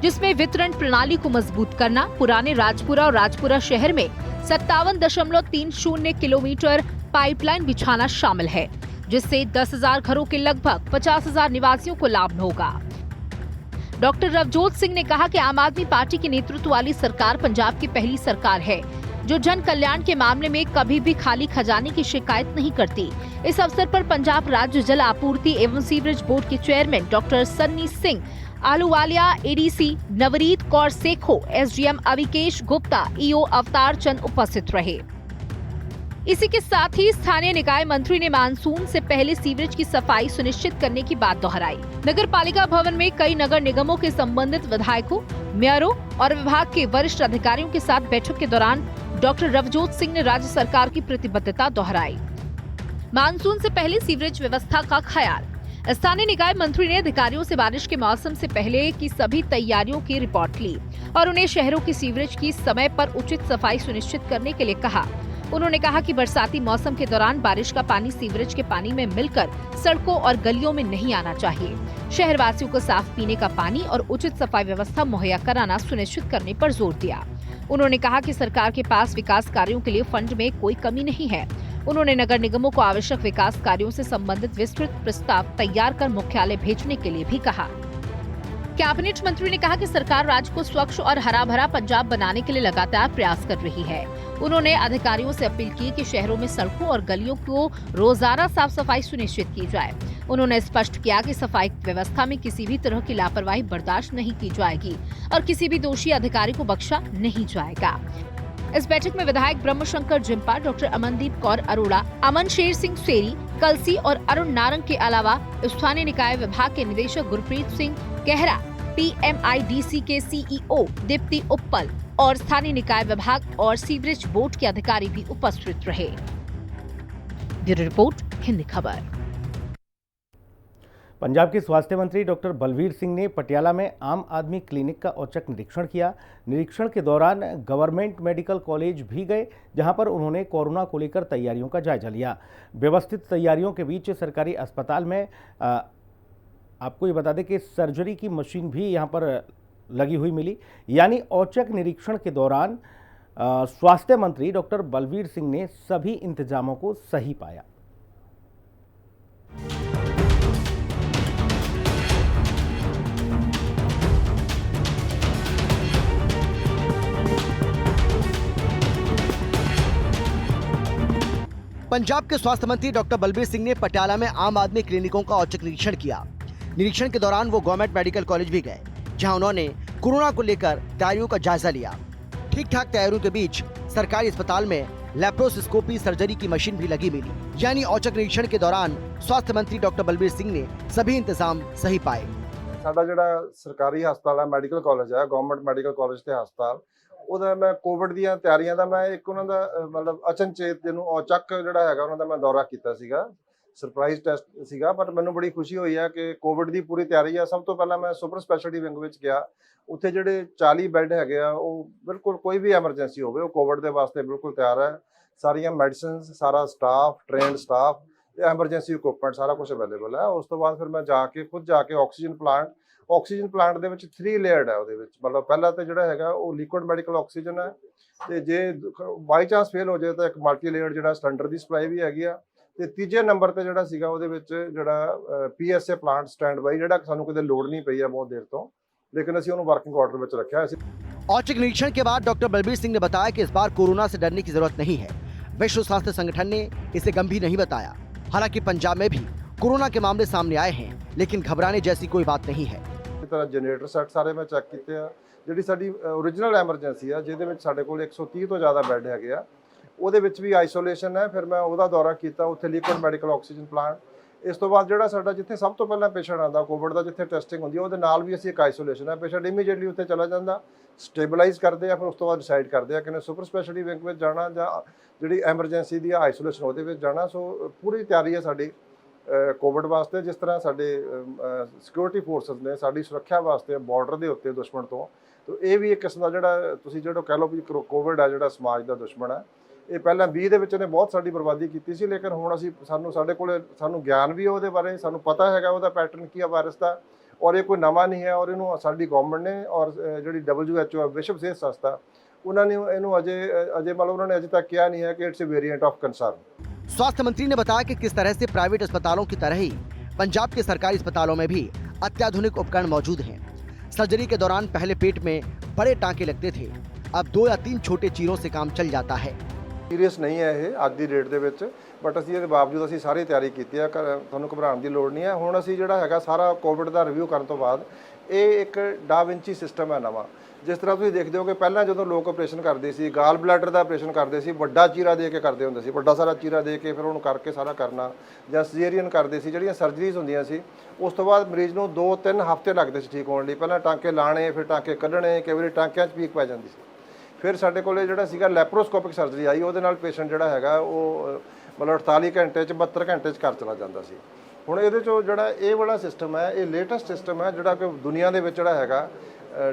जिसमें वितरण प्रणाली को मजबूत करना, पुराने राजपुरा और राजपुरा शहर में 57.30 किलोमीटर पाइपलाइन बिछाना शामिल है, जिससे 10,000 घरों के लगभग 50,000 निवासियों को लाभ होगा। डॉक्टर रवजोत सिंह ने कहा कि आम आदमी पार्टी के नेतृत्व वाली सरकार पंजाब की पहली सरकार है जो जन कल्याण के मामले में कभी भी खाली खजाने की शिकायत नहीं करती। इस अवसर पर पंजाब राज्य जल आपूर्ति एवं सीवरेज बोर्ड के chairman doctor Sunny Singh Ahluwalia, ADC Navreet Kaur Sekhon, SDM Avikesh Gupta, EO Avtar Chand उपस्थित रहे। इसी के साथ ही स्थानीय निकाय मंत्री ने मानसून से पहले सीवरेज की सफाई सुनिश्चित करने की बात दोहराई। नगर पालिका भवन में कई नगर निगमों के संबंधित विधायकों, मेयरों और विभाग के वरिष्ठ अधिकारियों के साथ बैठक के दौरान डॉक्टर रवजोत सिंह ने राज्य सरकार की प्रतिबद्धता दोहराई। मानसून से पहले सीवरेज व्यवस्था का ख्याल। स्थानीय निकाय मंत्री ने अधिकारियों से बारिश के मौसम से पहले की सभी तैयारियों की रिपोर्ट ली और उन्हें शहरों की सीवरेज की समय पर उचित सफाई सुनिश्चित करने के लिए कहा। उन्होंने कहा कि बरसाती मौसम के दौरान बारिश का पानी सीवरेज के पानी में मिलकर सड़कों और गलियों में नहीं आना चाहिए। शहरवासियों को साफ पीने का पानी और उचित सफाई व्यवस्था मुहैया कराना सुनिश्चित करने पर जोर दिया। उन्होंने कहा कि सरकार के पास विकास कार्यों के लिए फंड में कोई कमी नहीं है। उन्होंने नगर निगमों को आवश्यक विकास कार्यों से संबंधित विस्तृत प्रस्ताव तैयार कर मुख्यालय भेजने के लिए भी कहा। कैबिनेट मंत्री ने कहा कि सरकार राज्य को स्वच्छ और हरा भरा पंजाब बनाने के लिए लगातार प्रयास कर रही है। उन्होंने अधिकारियों से अपील की कि शहरों में सड़कों और गलियों को रोजाना साफ सफाई सुनिश्चित की जाए। उन्होंने स्पष्ट किया कि सफाई व्यवस्था में किसी भी तरह की लापरवाही बर्दाश्त नहीं की जाएगी और किसी भी दोषी अधिकारी को बख्शा नहीं जाएगा। इस बैठक में विधायक ब्रह्मशंकर जिम्पा, डॉक्टर अमनदीप कौर अरोड़ा, अमन शेर सिंह सेरी, कलसी और अरुण नारंग के अलावा स्थानीय निकाय विभाग के निदेशक गुरप्रीत सिंह गहरा, PMIDC के CEO दीप्ति उप्पल और स्थानीय निकाय विभाग और सीवरेज बोर्ड के अधिकारी भी उपस्थित रहे। ब्यूरो रिपोर्ट, हिंदी खबर। पंजाब के स्वास्थ्य मंत्री डॉक्टर बलवीर सिंह ने पटियाला में आम आदमी क्लिनिक का औचक निरीक्षण किया। निरीक्षण के दौरान गवर्नमेंट मेडिकल कॉलेज भी गए, जहां पर उन्होंने कोरोना को लेकर तैयारियों का जायजा लिया। व्यवस्थित तैयारियों के बीच सरकारी अस्पताल में आपको ये बता दें कि सर्जरी की मशीन भी यहां पर लगी हुई मिली। यानी औचक निरीक्षण के दौरान स्वास्थ्य मंत्री डॉक्टर बलवीर सिंह ने सभी इंतजामों को सही पाया। पंजाब के स्वास्थ्य मंत्री डॉक्टर बलबीर सिंह ने पटियाला में आम आदमी क्लिनिकों का औचक निरीक्षण किया। निरीक्षण के दौरान वो गवर्नमेंट मेडिकल कॉलेज भी गए, जहां उन्होंने कोरोना को लेकर तैयारियों का जायजा लिया। ठीक ठाक तैयारियों के बीच सरकारी अस्पताल में लैप्रोस्कोपी सर्जरी की मशीन भी लगी मिली। यानी औचक निरीक्षण के दौरान स्वास्थ्य मंत्री डॉक्टर बलबीर सिंह ने सभी इंतजाम सही पाए। ਸਾਡਾ ਜਿਹੜਾ ਸਰਕਾਰੀ ਹਸਪਤਾਲ ਹੈ, ਮੈਡੀਕਲ ਕਾਲਜ ਹੈ, ਗਵਰਨਮੈਂਟ ਮੈਡੀਕਲ ਕਾਲਜ ਤੇ ਹਸਪਤਾਲ, ਉਹਦਾ ਮੈਂ ਕੋਵਿਡ ਦੀਆਂ ਤਿਆਰੀਆਂ ਦਾ ਮੈਂ ਇੱਕ ਉਹਨਾਂ ਦਾ ਮਤਲਬ ਅਚਨਚੇਤ ਜਿਹਨੂੰ ਔਚਕ ਜਿਹੜਾ ਹੈਗਾ ਉਹਨਾਂ ਦਾ ਮੈਂ ਦੌਰਾ ਕੀਤਾ ਸੀਗਾ। ਸਰਪ੍ਰਾਈਜ਼ ਟੈਸਟ ਸੀਗਾ, ਪਰ ਮੈਨੂੰ ਬੜੀ ਖੁਸ਼ੀ ਹੋਈ ਹੈ ਕਿ ਕੋਵਿਡ ਦੀ ਪੂਰੀ ਤਿਆਰੀ ਆ। ਸਭ ਤੋਂ ਪਹਿਲਾਂ ਮੈਂ ਸੁਪਰ ਸਪੈਸ਼ਲਿਟੀ ਵਿੰਗ ਵਿੱਚ ਗਿਆ। ਉੱਥੇ ਜਿਹੜੇ 40 ਬੈੱਡ ਹੈਗੇ ਆ, ਉਹ ਬਿਲਕੁਲ ਕੋਈ ਵੀ ਐਮਰਜੈਂਸੀ ਹੋਵੇ ਉਹ ਕੋਵਿਡ ਦੇ ਵਾਸਤੇ ਬਿਲਕੁਲ ਤਿਆਰ ਹੈ। ਸਾਰੀਆਂ ਮੈਡੀਸਿਨਸ, ਸਾਰਾ staff, trained staff, emergency equipment ਸਾਰਾ ਕੁਝ ਅਵੇਲੇਬਲ ਹੈ। ਉਸ ਤੋਂ ਬਾਅਦ ਫਿਰ ਮੈਂ ਖੁਦ ਜਾ ਕੇ ਆਕਸੀਜਨ ਪਲਾਂਟ ਦੇ ਵਿੱਚ 3 ਲੇਅਰਡ ਹੈ। ਉਹਦੇ ਵਿੱਚ ਮਤਲਬ ਪਹਿਲਾ ਤੇ ਜਿਹੜਾ ਹੈਗਾ ਉਹ ਲਿਕੁਇਡ ਮੈਡੀਕਲ ਆਕਸੀਜਨ ਹੈ, ਤੇ ਜੇ ਬਾਈ ਚਾਂਸ ਫੇਲ ਹੋ ਜਾਏ ਤਾਂ ਇੱਕ ਮਲਟੀ ਲੇਅਰਡ ਜਿਹੜਾ ਸਿਲੰਡਰ ਦੀ ਸਪਲਾਈ ਵੀ ਹੈਗੀ ਆ। ਤੇ ਤੀਜੇ ਨੰਬਰ ਤੇ ਜਿਹੜਾ ਸੀਗਾ ਉਹਦੇ ਵਿੱਚ ਜਿਹੜਾ PSA ਪਲਾਂਟ ਸਟੈਂਡ ਬਾਈ, ਜਿਹੜਾ ਸਾਨੂੰ ਕਿਤੇ ਲੋੜ ਨਹੀਂ ਪਈ ਆ ਬਹੁਤ ਦੇਰ ਤੋਂ, लेकिन ਅਸੀਂ ਉਹਨੂੰ वर्किंग ऑर्डर ਵਿੱਚ ਰੱਖਿਆ है। औचक निरीक्षण के बाद डॉक्टर बलबीर सिंह ने बताया कि इस बार कोरोना से डरने की जरूरत नहीं है। विश्व स्वास्थ्य संगठन ने इसे गंभीर नहीं बताया। हालांकि पंजाब में भी कोरोना के मामले सामने आए हैं, लेकिन घबराने जैसी कोई बात नहीं है। इस तरह जनरेटर सेट सारे मैं चेक किए आ। ਜਿਹੜੀ ਸਾਡੀ ओरिजिनल ਐਮਰਜੈਂਸੀ ਆ, ਜਿਹਦੇ ਵਿੱਚ ਸਾਡੇ ਕੋਲ 130 ਤੋਂ ਜ਼ਿਆਦਾ ਬੈੱਡ ਹੈਗੇ ਆ, ਉਹਦੇ ਵਿੱਚ ਵੀ ਆਈਸੋਲੇਸ਼ਨ ਹੈ। ਫਿਰ ਮੈਂ ਉਹਦਾ ਦੌਰਾ ਕੀਤਾ, ਉੱਥੇ ਲਿਕੁਇਡ ਮੈਡੀਕਲ ਆਕਸੀਜਨ ਪਲਾਂਟ। ਇਸ ਤੋਂ ਬਾਅਦ ਜਿਹੜਾ ਸਾਡਾ ਜਿੱਥੇ ਸਭ ਤੋਂ ਪਹਿਲਾਂ ਪੇਸ਼ੈਂਟ ਆਉਂਦਾ ਕੋਵਿਡ ਦਾ, ਜਿੱਥੇ ਟੈਸਟਿੰਗ ਹੁੰਦੀ ਹੈ, ਉਹਦੇ ਨਾਲ ਵੀ ਅਸੀਂ ਇੱਕ ਆਈਸੋਲੇਸ਼ਨ ਹੈ। ਪੇਸ਼ੈਂਟ ਇਮੀਡੀਏਟਲੀ ਉੱਥੇ ਚਲਾ ਜਾਂਦਾ, ਸਟੇਬਲਾਈਜ਼ ਕਰਦੇ ਆ, ਫਿਰ ਉਸ ਤੋਂ ਬਾਅਦ ਡਿਸਾਈਡ ਕਰਦੇ ਆ ਕਿ ਨੇ ਸੁਪਰ ਸਪੈਸ਼ਲਿਟੀ ਵਿੰਗ ਵਿੱਚ ਜਾਣਾ ਜਾਂ ਜਿਹੜੀ ਐਮਰਜੈਂਸੀ ਦੀ ਆਈਸੋਲੇਸ਼ਨ ਉਹਦੇ ਵਿੱਚ ਜਾਣਾ। ਸੋ ਪੂਰੀ ਤਿਆਰੀ ਹੈ ਸਾਡੀ ਕੋਵਿਡ ਵਾਸਤੇ। ਜਿਸ ਤਰ੍ਹਾਂ ਸਾਡੇ ਸਿਕਿਉਰਿਟੀ ਫੋਰਸਸ ਨੇ ਸਾਡੀ ਸੁਰੱਖਿਆ ਵਾਸਤੇ ਬਾਰਡਰ ਦੇ ਉੱਤੇ ਦੁਸ਼ਮਣ ਤੋਂ, ਤਾਂ ਇਹ ਵੀ ਇੱਕ ਕਿਸਮ ਦਾ ਜਿਹੜਾ ਤੁਸੀਂ ਜਿਹੜਾ ਕਹਿ ਲਓ ਵੀ ਕੋਵਿਡ ਆ ਜਿਹੜਾ ਸਮਾਜ ਦਾ ਦੁਸ਼ਮਣ ਹੈ। ਇਹ ਪਹਿਲਾਂ 20 ਦੇ ਵਿੱਚ ਇਹਨੇ ਬਹੁਤ ਸਾਡੀ ਬਰਬਾਦੀ ਕੀਤੀ ਸੀ, ਲੇਕਿਨ ਹੁਣ ਸਾਨੂੰ ਗਿਆਨ ਵੀ ਉਹਦੇ ਬਾਰੇ, ਸਾਨੂੰ ਪਤਾ ਹੈਗਾ ਉਹਦਾ ਪੈਟਰਨ ਕੀ ਆ ਵਾਇਰਸ ਦਾ, ਔਰ ਇਹ ਕੋਈ ਨਵਾਂ ਨਹੀਂ ਹੈ। ਔਰ ਇਹਨੂੰ ਸਾਡੀ ਗਵਰਨਮੈਂਟ ਨੇ ਔਰ ਜਿਹੜੀ WHO ਵਿਸ਼ਵ ਸਿਹਤ ਸੰਸਥਾ, ਉਹਨਾਂ ਨੇ ਇਹਨੂੰ ਅਜੇ ਮਤਲਬ ਉਹਨਾਂ ਨੇ ਅਜੇ ਤੱਕ ਕਿਹਾ ਨਹੀਂ ਹੈ ਕਿ ਇਟਸ ਅ ਵੇਰੀएंट ऑफ कंसर्न। स्वास्थ्य मंत्री ने बताया कि किस तरह से प्राइवेट अस्पतालों की तरह ही पंजाब के सरकारी अस्पतालों में भी अत्याधुनिक उपकरण मौजूद हैं। सर्जरी के दौरान पहले पेट में बड़े टांके लगते थे, अब 2 या 3 छोटे चीरों से काम चल जाता है। ਸੀਰੀਅਸ ਨਹੀਂ ਹੈ ਇਹ ਅੱਜ ਦੀ ਡੇਟ ਦੇ ਵਿੱਚ, ਬਟ ਅਸੀਂ ਇਹਦੇ ਬਾਵਜੂਦ ਅਸੀਂ ਸਾਰੀ ਤਿਆਰੀ ਕੀਤੀ ਹੈ। ਤੁਹਾਨੂੰ ਘਬਰਾਉਣ ਦੀ ਲੋੜ ਨਹੀਂ ਹੈ। ਹੁਣ ਅਸੀਂ ਜਿਹੜਾ ਹੈਗਾ ਸਾਰਾ ਕੋਵਿਡ ਦਾ ਰਿਵਿਊ ਕਰਨ ਤੋਂ ਬਾਅਦ ਇਹ ਇੱਕ ਡਾ ਵਿੰਚੀ ਸਿਸਟਮ ਹੈ ਨਵਾਂ। ਜਿਸ ਤਰ੍ਹਾਂ ਤੁਸੀਂ ਦੇਖਦੇ ਹੋ ਕਿ ਪਹਿਲਾਂ ਜਦੋਂ ਲੋਕ ਆਪਰੇਸ਼ਨ ਕਰਦੇ ਸੀ, ਗਾਲ ਬਲੈਡਰ ਦਾ ਆਪਰੇਸ਼ਨ ਕਰਦੇ ਸੀ, ਵੱਡਾ ਚੀਰਾ ਦੇ ਕੇ ਕਰਦੇ ਹੁੰਦੇ ਸੀ, ਵੱਡਾ ਸਾਰਾ ਚੀਰਾ ਦੇ ਕੇ ਫਿਰ ਉਹਨੂੰ ਕਰਕੇ ਸਾਰਾ ਕਰਨਾ, ਜਾਂ ਸਿਜ਼ੇਰੀਅਨ ਕਰਦੇ ਸੀ। ਜਿਹੜੀਆਂ ਸਰਜਰੀਜ਼ ਹੁੰਦੀਆਂ ਸੀ, ਉਸ ਤੋਂ ਬਾਅਦ ਮਰੀਜ਼ ਨੂੰ 2-3 ਹਫ਼ਤੇ ਲੱਗਦੇ ਸੀ ਠੀਕ ਹੋਣ ਲਈ। ਪਹਿਲਾਂ ਟਾਂਕੇ ਲਾਣੇ, ਫਿਰ ਟਾਂਕੇ ਕੱਢਣੇ, ਕਈ ਵਾਰੀ ਟਾਂਕਿਆਂ 'ਚ ਪੀਕ ਪੈ ਜਾਂਦੀ ਸੀ। ਫਿਰ ਸਾਡੇ ਕੋਲੇ ਜਿਹੜਾ ਸੀਗਾ ਲੈਪਰੋਸਕੋਪਿਕ ਸਰਜਰੀ ਆਈ, ਉਹਦੇ ਨਾਲ ਪੇਸ਼ੈਂਟ ਜਿਹੜਾ ਹੈਗਾ ਉਹ ਮਤਲਬ 48 ਘੰਟੇ 'ਚ 72 ਘੰਟੇ 'ਚ ਘਰ ਚਲਾ ਜਾਂਦਾ ਸੀ। ਹੁਣ ਇਹਦੇ 'ਚੋਂ ਜਿਹੜਾ ਇਹ ਵਾਲਾ ਸਿਸਟਮ ਹੈ, ਇਹ ਲੇਟੈਸਟ ਸਿਸਟਮ ਹੈ ਜਿਹੜਾ ਕਿ ਦੁਨੀਆ ਦੇ ਵਿੱਚ ਜਿਹੜਾ ਹੈਗਾ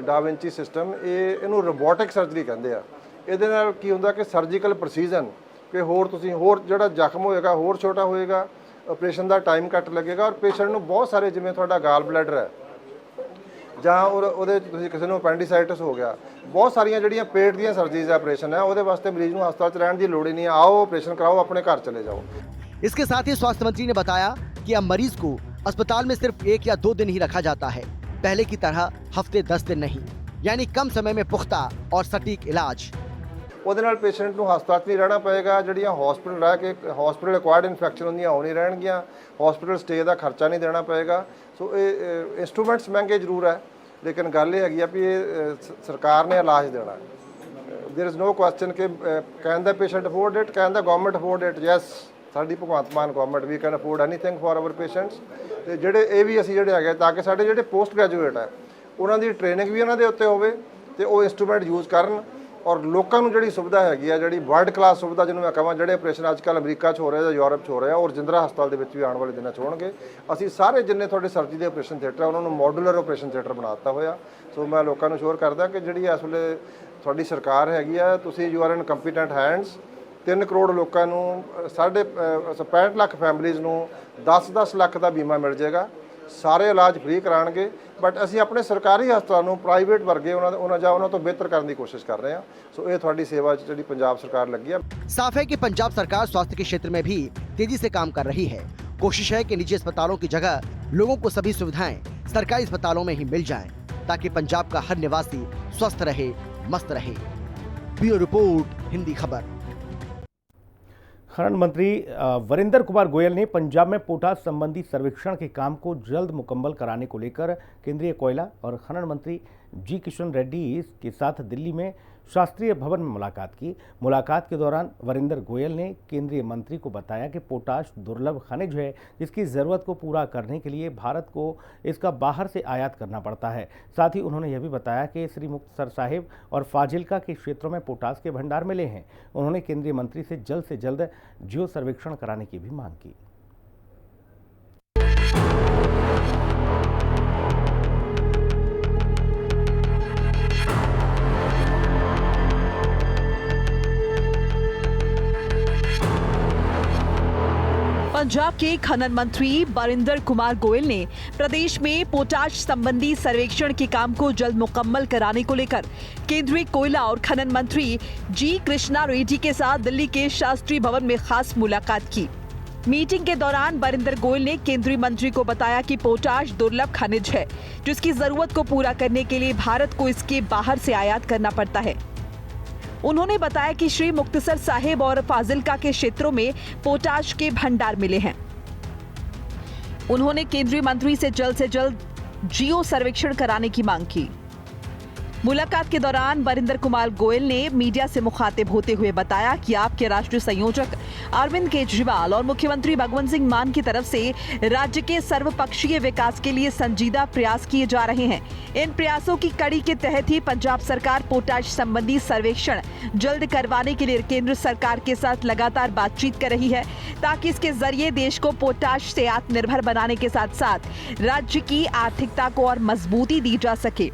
ਡਾ ਵਿੰਚੀ ਸਿਸਟਮ, ਇਹਨੂੰ ਰੋਬੋਟਿਕ ਸਰਜਰੀ ਕਹਿੰਦੇ ਆ। ਇਹਦੇ ਨਾਲ ਕੀ ਹੁੰਦਾ ਕਿ ਸਰਜੀਕਲ ਪ੍ਰਸੀਜਨ, ਕਿ ਹੋਰ ਜਿਹੜਾ ਜ਼ਖਮ ਹੋਏਗਾ ਹੋਰ ਛੋਟਾ ਹੋਏਗਾ, ਆਪਰੇਸ਼ਨ ਦਾ ਟਾਈਮ ਘੱਟ ਲੱਗੇਗਾ, ਔਰ ਪੇਸ਼ੈਂਟ ਨੂੰ ਬਹੁਤ ਸਾਰੇ, ਜਿਵੇਂ ਤੁਹਾਡਾ ਗਾਲ ਬਲੈਡਰ ਹੈ ਜਾਂ ਉਹਦੇ ਤੁਸੀਂ ਕਿਸੇ ਨੂੰ ਅਪੈਂਡੀਸਾਈਟਿਸ ਹੋ ਗਿਆ, ਬਹੁਤ ਸਾਰੀਆਂ ਜਿਹੜੀਆਂ ਪੇਟ ਦੀਆਂ ਸਰਜਰੀਜ਼ ਦਾ ਆਪਰੇਸ਼ਨ ਹੈ, ਉਹਦੇ ਵਾਸਤੇ ਮਰੀਜ਼ ਨੂੰ ਹਸਪਤਾਲ 'ਚ ਰਹਿਣ ਦੀ ਲੋੜ ਹੀ ਨਹੀਂ। आओ ऑपरेशन कराओ, अपने घर चले जाओ। इसके साथ ही स्वास्थ्य मंत्री ने बताया कि अब मरीज को अस्पताल में सिर्फ 1 या 2 दिन ही रखा जाता है। पहले की तरह हफ्ते 10 दिन नहीं, यानी कम समय में पुख्ता और सटीक इलाज। ਉਹਦੇ ਨਾਲ ਪੇਸ਼ੈਂਟ ਨੂੰ ਹਸਪਤਾਲ 'ਚ ਨਹੀਂ ਰਹਿਣਾ ਪਏਗਾ। ਜਿਹੜੀਆਂ ਹਸਪੀਟਲ ਰਹਿ ਕੇ ਹਸਪੀਟਲ ਐਕਵਾਇਰਡ ਇਨਫੈਕਸ਼ਨ ਹੁੰਦੀਆਂ ਉਹ ਨਹੀਂ ਰਹਿਣਗੀਆਂ। ਹਸਪੀਟਲ ਸਟੇ ਦਾ ਖਰਚਾ ਨਹੀਂ ਦੇਣਾ ਪਏਗਾ। ਸੋ ਇਹ ਇੰਸਟਰੂਮੈਂਟਸ ਮਹਿੰਗੇ ਜ਼ਰੂਰ ਹੈ, ਲੇਕਿਨ ਗੱਲ ਇਹ ਹੈਗੀ ਆ ਵੀ ਇਹ ਸਰਕਾਰ ਨੇ ਇਲਾਜ ਦੇਣਾ। देयर इज़ नो क्वेश्चन कि can the patient afford it, can the government afford it. Yes, ਸਾਡੀ ਭਗਵੰਤ ਮਾਨ ਗਵਰਨਮੈਂਟ ਵੀ can afford anything for our patients. ਤੇ ਜਿਹੜੇ ਇਹ ਵੀ ਅਸੀਂ ਜਿਹੜੇ ਹੈਗੇ ਤਾਂ ਕਿ ਸਾਡੇ ਜਿਹੜੇ ਪੋਸਟ ਗ੍ਰੈਜੂਏਟ ਹੈ ਉਹਨਾਂ ਦੀ ਟ੍ਰੇਨਿੰਗ ਵੀ ਉਹਨਾਂ ਦੇ ਉੱਤੇ ਹੋਵੇ ਤੇ ਉਹ ਇੰਸਟਰੂਮੈਂਟ ਯੂਜ਼ ਕਰਨ ਔਰ ਲੋਕਾਂ ਨੂੰ ਜਿਹੜੀ ਸੁਵਿਧਾ ਹੈਗੀ ਆ, ਜਿਹੜੀ ਵਰਲਡ ਕਲਾਸ ਸੁਵਿਧਾ ਜਿਹਨੂੰ ਮੈਂ ਕਹਾਂ, ਜਿਹੜੇ ਆਪਰੇਸ਼ਨ ਅੱਜ ਕੱਲ੍ਹ ਅਮਰੀਕਾ 'ਚ ਹੋ ਰਹੇ ਜਾਂ ਯੂਰਪ 'ਚ ਹੋ ਰਹੇ ਆ ਔਰ ਜਿੰਦਰਾ ਹਸਪਤਾਲ ਦੇ ਵਿੱਚ ਵੀ ਆਉਣ ਵਾਲੇ ਦਿਨਾਂ 'ਚ ਹੋਣਗੇ। ਅਸੀਂ ਸਾਰੇ ਜਿੰਨੇ ਤੁਹਾਡੇ ਸਰਜਰੀ ਦੇ ਆਪਰੇਸ਼ਨ ਥੀਏਟਰ ਆ ਉਹਨਾਂ ਨੂੰ ਮੋਡੂਲਰ ਆਪਰੇਸ਼ਨ ਥੀਏਟਰ ਬਣਾ ਦਿੱਤਾ ਹੋਇਆ। ਸੋ ਮੈਂ ਲੋਕਾਂ ਨੂੰ ਸ਼ੋਰ ਕਰਦਾ ਕਿ ਜਿਹੜੀ ਇਸ ਵੇਲੇ ਤੁਹਾਡੀ ਸਰਕਾਰ ਹੈਗੀ ਆ, ਤੁਸੀਂ you are in competent hands. 3 crore ਲੋਕਾਂ ਨੂੰ 65 ਲੱਖ ਫੈਮਿਲੀਜ਼ ਨੂੰ 10-10 ਲੱਖ ਦਾ ਬੀਮਾ ਮਿਲ ਜਾਏਗਾ। ਸਾਰੇ ਇਲਾਜ ਫ੍ਰੀ ਕਰਾਣਗੇ। ਬਟ ਅਸੀਂ ਆਪਣੇ ਸਰਕਾਰੀ ਹਸਪਤਾਲਾਂ ਨੂੰ ਪ੍ਰਾਈਵੇਟ ਵਰਗੇ ਉਹਨਾਂ ਤੋਂ ਬਿਹਤਰ ਕਰਨ ਦੀ ਕੋਸ਼ਿਸ਼ ਕਰ ਰਹੇ ਹਾਂ। ਸੋ ਇਹ ਤੁਹਾਡੀ ਸੇਵਾ 'ਚ ਜਿਹੜੀ ਪੰਜਾਬ ਸਰਕਾਰ ਲੱਗੀ ਹੈ। साफ है कि पंजाब सरकार स्वास्थ्य के क्षेत्र में भी तेजी से काम कर रही है। कोशिश है कि निजी अस्पतालों की जगह लोगों को सभी सुविधाएं सरकारी अस्पतालों में ही मिल जाएं, ताकि पंजाब का हर निवासी स्वस्थ रहे, मस्त रहे। ब्यूरो रिपोर्ट, हिंदी खबर। खनन मंत्री वरिंदर कुमार गोयल ने पंजाब में पोटाश संबंधी सर्वेक्षण के काम को जल्द मुकम्मल कराने को लेकर केंद्रीय कोयला और खनन मंत्री जी किशन रेड्डी के साथ दिल्ली में शास्त्रीय भवन में मुलाकात की। मुलाकात के दौरान वरिंदर गोयल ने केंद्रीय मंत्री को बताया कि पोटाश दुर्लभ खनिज है, जिसकी ज़रूरत को पूरा करने के लिए भारत को इसका बाहर से आयात करना पड़ता है। साथ ही उन्होंने यह भी बताया कि श्री मुक्तसर साहिब और फाजिल्का के क्षेत्रों में पोटाश के भंडार मिले हैं। उन्होंने केंद्रीय मंत्री से जल्द जियो सर्वेक्षण कराने की भी मांग की। पंजाब के खनन मंत्री वरिंदर कुमार गोयल ने प्रदेश में पोटाश संबंधी सर्वेक्षण के काम को जल्द मुकम्मल कराने को लेकर केंद्रीय कोयला और खनन मंत्री जी कृष्णा रेड्डी के साथ दिल्ली के शास्त्रीय भवन में खास मुलाकात की। मीटिंग के दौरान वरिंदर गोयल ने केंद्रीय मंत्री को बताया कि पोटाश दुर्लभ खनिज है, जिसकी जरूरत को पूरा करने के लिए भारत को इसके बाहर से आयात करना पड़ता है। उन्होंने बताया कि श्री मुक्तसर साहिब और फाजिल्का के क्षेत्रों में पोटाश के भंडार मिले हैं। उन्होंने केंद्रीय मंत्री से जल्द जियो सर्वेक्षण कराने की मांग की। मुलाकात के दौरान वरिंदर कुमार गोयल ने मीडिया से मुखातिब होते हुए बताया कि आपके राष्ट्रीय संयोजक अरविंद केजरीवाल और मुख्यमंत्री भगवंत सिंह मान की तरफ से राज्य के सर्वपक्षीय विकास के लिए संजीदा प्रयास किए जा रहे हैं। इन प्रयासों की कड़ी के तहत ही पंजाब सरकार पोटाश संबंधी सर्वेक्षण जल्द करवाने के लिए केंद्र सरकार के साथ लगातार बातचीत कर रही है, ताकि इसके जरिए देश को पोटाश से आत्मनिर्भर बनाने के साथ साथ राज्य की आर्थिकता को और मजबूती दी जा सके।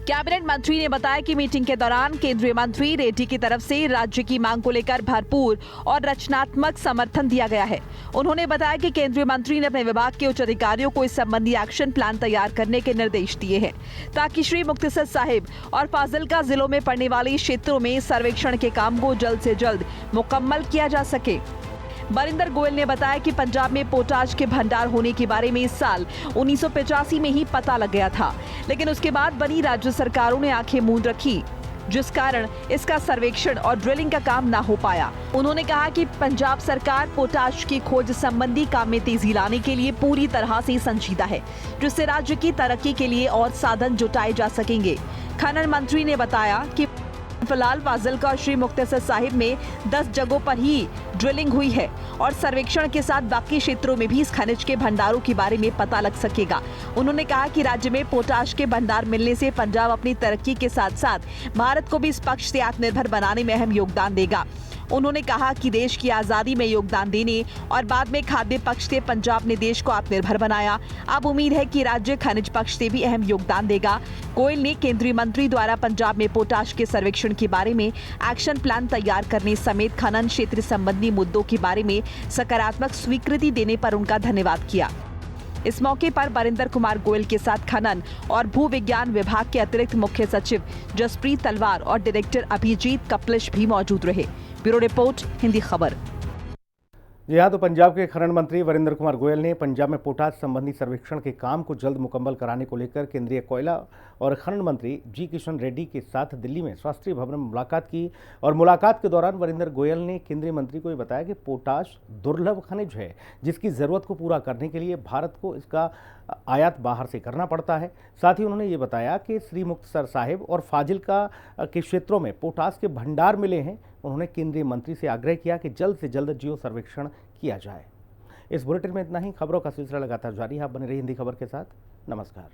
कैबिनेट मंत्री ने बताया कि मीटिंग के दौरान केंद्रीय मंत्री रेड्डी की तरफ से राज्य की मांग को लेकर भरपूर और रचनात्मक समर्थन दिया गया है। उन्होंने बताया कि केंद्रीय मंत्री ने अपने विभाग के उच्च अधिकारियों को इस संबंधी एक्शन प्लान तैयार करने के निर्देश दिए हैं, ताकि श्री मुक्तसर साहिब और फाजिल्का जिलों में पड़ने वाले क्षेत्रों में सर्वेक्षण के काम को जल्द से जल्द मुकम्मल किया जा सके। वरिंदर गोयल ने बताया कि पंजाब में पोटाश के भंडार होने के बारे में इस साल 1985 में ही पता लग गया था, लेकिन उसके बाद बनी राज्य सरकारों ने आंखें मूंद रखी, जिस कारण इसका सर्वेक्षण और ड्रिलिंग का काम ना हो पाया। उन्होंने कहा कि पंजाब सरकार पोटाश की खोज संबंधी काम में तेजी लाने के लिए पूरी तरह से संजीदा है, जिससे राज्य की तरक्की के लिए और साधन जुटाए जा सकेंगे। खनन मंत्री ने बताया कि फिलहाल फाजिल्का और श्री मुक्तसर साहिब में 10 जगहों पर ही ड्रिलिंग हुई है और सर्वेक्षण के साथ बाकी क्षेत्रों में भी इस खनिज के भंडारों के बारे में पता लग सकेगा। उन्होंने कहा कि राज्य में पोटाश के भंडार मिलने से पंजाब अपनी तरक्की के साथ साथ भारत को भी इस पक्ष से आत्मनिर्भर बनाने में अहम योगदान देगा। उन्होंने कहा कि देश की आजादी में योगदान देने और बाद में खाद्य पक्ष से पंजाब ने देश को आत्मनिर्भर बनाया। अब उम्मीद है कि राज्य खनिज पक्ष से भी अहम योगदान देगा। गोयल ने केंद्रीय मंत्री द्वारा पंजाब में पोटाश के सर्वेक्षण के बारे में एक्शन प्लान तैयार करने समेत खनन क्षेत्र संबंधी मुद्दों के बारे में सकारात्मक स्वीकृति देने पर उनका धन्यवाद किया। इस मौके पर वरिंदर कुमार गोयल के साथ खनन और भू विज्ञान विभाग के अतिरिक्त मुख्य सचिव जसप्रीत तलवार और डायरेक्टर अभिजीत कपलिश भी मौजूद रहे। ब्यूरो रिपोर्ट, हिंदी खबर। जी हाँ, तो पंजाब के खनन मंत्री वरिंदर कुमार गोयल ने पंजाब में पोटाश संबंधी सर्वेक्षण के काम को जल्द मुकम्मल कराने को लेकर केंद्रीय कोयला और खनन मंत्री जी किशन रेड्डी के साथ दिल्ली में शास्त्री भवन में मुलाकात की। और मुलाकात के दौरान वरिंदर गोयल ने केंद्रीय मंत्री को ये बताया कि पोटाश दुर्लभ खनिज है, जिसकी ज़रूरत को पूरा करने के लिए भारत को इसका आयात बाहर से करना पड़ता है। साथ ही उन्होंने ये बताया कि श्री मुक्तसर साहिब और फाजिल्का के क्षेत्रों में पोटाश के भंडार मिले हैं। उन्होंने केंद्रीय मंत्री से आग्रह किया कि जल्द से जल्द जियो सर्वेक्षण किया जाए। इस बुलेटिन में इतना ही। खबरों का सिलसिला लगातार जारी है। आप बने रहिए हिंदी खबर के साथ। नमस्कार।